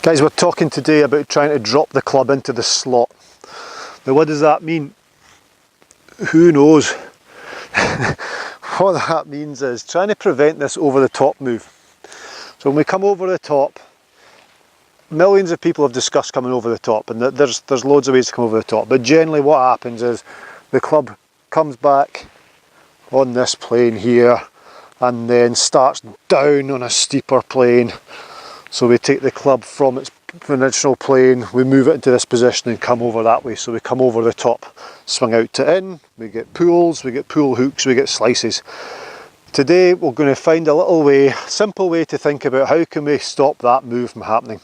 Guys, we're talking today about trying to drop the club into the slot. Now what does that mean? Who knows? What that means is trying to prevent this over the top move. So when we come over the top, millions of people have discussed coming over the top, and there's loads of ways to come over the top, but generally what happens is the club comes back on this plane here and then starts down on a steeper plane. So we take the club from its original plane, we move it into this position and come over that way. So we come over the top, swing out to in, we get pulls, we get pull hooks, we get slices. Today we're going to find a little way, simple way to think about how can we stop that move from happening.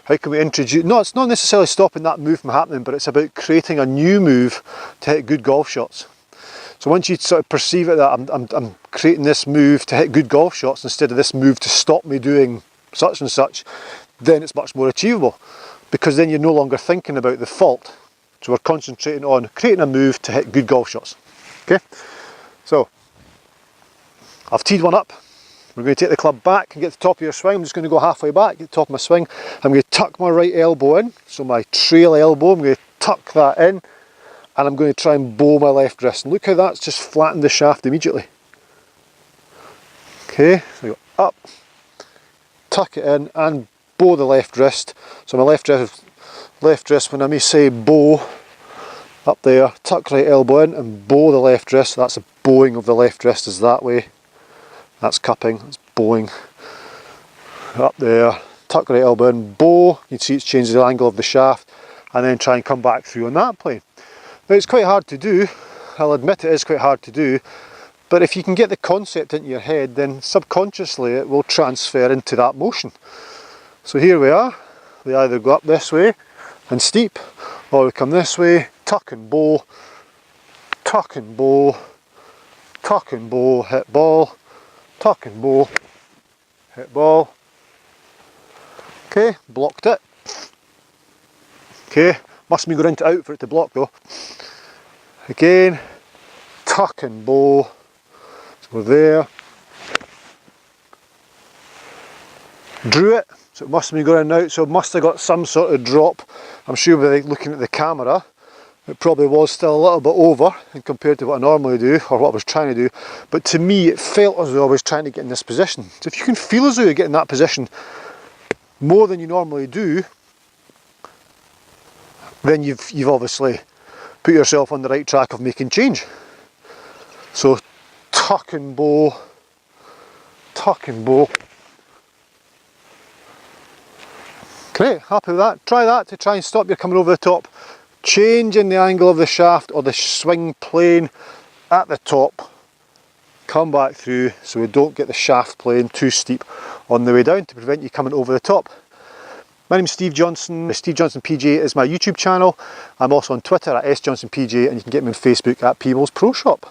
How can we introduce, no, it's not necessarily stopping that move from happening, but it's about creating a new move to hit good golf shots. So once you sort of perceive it that I'm creating this move to hit good golf shots instead of this move to stop me doing such and such, then it's much more achievable, because then you're no longer thinking about the fault. So we're concentrating on creating a move to hit good golf shots. Okay, so I've teed one up. We're going to take the club back and get to the top of your swing. I'm just going to go halfway back, get to the top of my swing. I'm going to tuck my right elbow in, so my trail elbow, I'm going to tuck that in, and I'm going to try and bow my left wrist. And look how that's just flattened the shaft immediately. Okay, so I go up, tuck it in and bow the left wrist. So my left wrist, when I may say bow, up there, tuck right elbow in and bow the left wrist. That's a bowing of the left wrist, is that way. That's cupping, that's bowing. Up there, tuck right elbow in, bow. You can see it's changed the angle of the shaft, and then try and come back through on that plane. Now it's quite hard to do, I'll admit it is quite hard to do, but if you can get the concept into your head, then subconsciously it will transfer into that motion. So here we are, we either go up this way and steep, or we come this way, tuck and bow, tuck and bow, tuck and bow, hit ball, tuck and bow, hit ball. Okay, blocked it. Okay, must be going to out for it to block though. Again, tuck and bow. So we're there. Drew it, so it must have been going out, so it must have got some sort of drop. I'm sure by looking at the camera, it probably was still a little bit over compared to what I normally do, or what I was trying to do. But to me, it felt as though I was trying to get in this position. So if you can feel as though you get in that position more than you normally do, then you've obviously put yourself on the right track of making change. So tuck and bow, tuck and bow. Great, happy with that. Try that to try and stop you coming over the top. Changing the angle of the shaft or the swing plane at the top. Come back through so we don't get the shaft plane too steep on the way down to prevent you coming over the top. My name's Steve Johnson. Steve Johnson PJ is my YouTube channel. I'm also on Twitter at SJohnsonPJ, and you can get me on Facebook at Peebles Pro Shop.